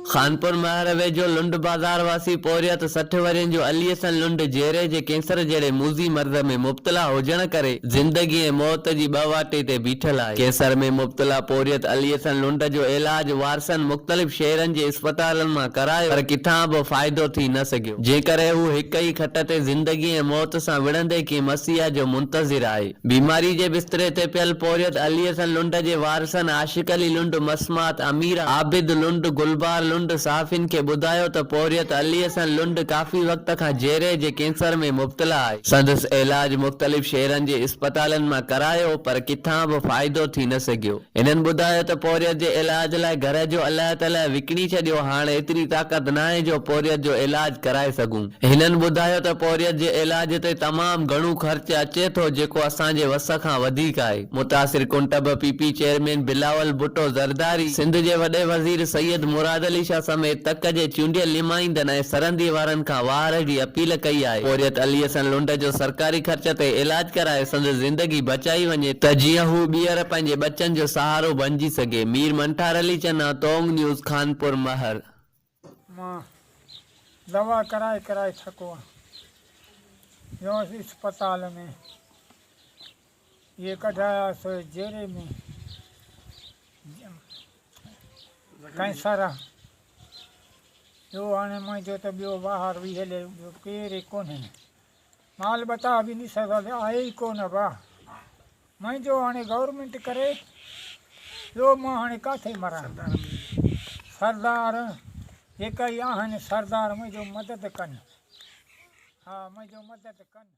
खानपुर महर वेझो लुंड बाज़ार वासी पोरियत 60 वरियनि जो अली हसन लुंड जेरे जे कैंसर जहिड़े मूज़ी मर्ज़ में मुब्तला हुजण करे ज़िंदगी ऐं मौत जी ॿ ते बीठल आहे। कैंसर में मुब्तला पोरियत अली हसन लुंड जो इलाज वारसनि मुख़्तलिफ़ शहरनि जे इस्पतालनि मां करायो पर किथां बि फ़ाइदो थी न सघियो, जंहिं करे हू हिक ई खट ते ज़िंदगी ऐं मौत सां विढ़ंदे की मसीहा जो मुंतज़िर आहे। बीमारी जे बिस्तरे ते पियल पोरियत अली हसन लुंड जे वारसनि आशिक अली लुंड, मसमात अमीरा, आबिद लुंड, गुलबार लुंड साफ़िन के बुधायो त पोरियत अली हसन लुंड काफ़ी वक्त खां जेरे जे कैंसर में मुब्तला आहे। संदसि इलाज मुख़्तलिफ़ शहरनि जे इस्पतालनि मां करायो पर किथां बि फ़ाइदो थी न सघियो। इन्हनि ॿुधायो त पोरियत जे इलाज लाइ घर जो अलाह ताला विकिणी छॾियो, हाणे एतिरी ताक़त नाहे जो पोरियत जो इलाज कराए सघूं। हिननि ॿुधायो त पोरियत जे इलाज ते तमामु घणो ख़र्च अचे थो जेको असांजे वस खां वधीक आहे। मुतासिर कुंटब पीपी चेयरमैन बिलावल भुट्टो ज़रदारी, सिंध जे वॾे वज़ीर सैयद मुराद अली शाह समेत तक जे चूंडियल नुमाइंदनि ऐं सरहदी वारनि खां वार जी अपील कई आहे। पोरियत अली हसन लुंड जो सरकारी ख़र्च ते इलाज कराए संदसि ज़िंदगी बचाई वञे त जीअं हू ॿीहर पंहिंजे बच्चनि जो सहारो बणिजी सघे। मीर मंठार अली चन्ना, तोंग न्यूज़, खानपुर महर। मां दवा कराए कराए थको आहियां अस्पताल में, ये कढाया सो जेरे में कैंसर आहे। ॿियो हाणे मुंहिंजो त ॿियो ॿाहिरि बि हले, ॿियो केरु कोन्हे, माल बता बि नहीं सघंदा, आहे ई कोन भाउ मुंहिंजो। हाणे गवर्नमेंट करे ॿियो मां हाणे किथे मरां। सरदार जेका ई आहिनि सरदार मुंहिंजो मदद कनि, हा मुंहिंजो मदद कनि।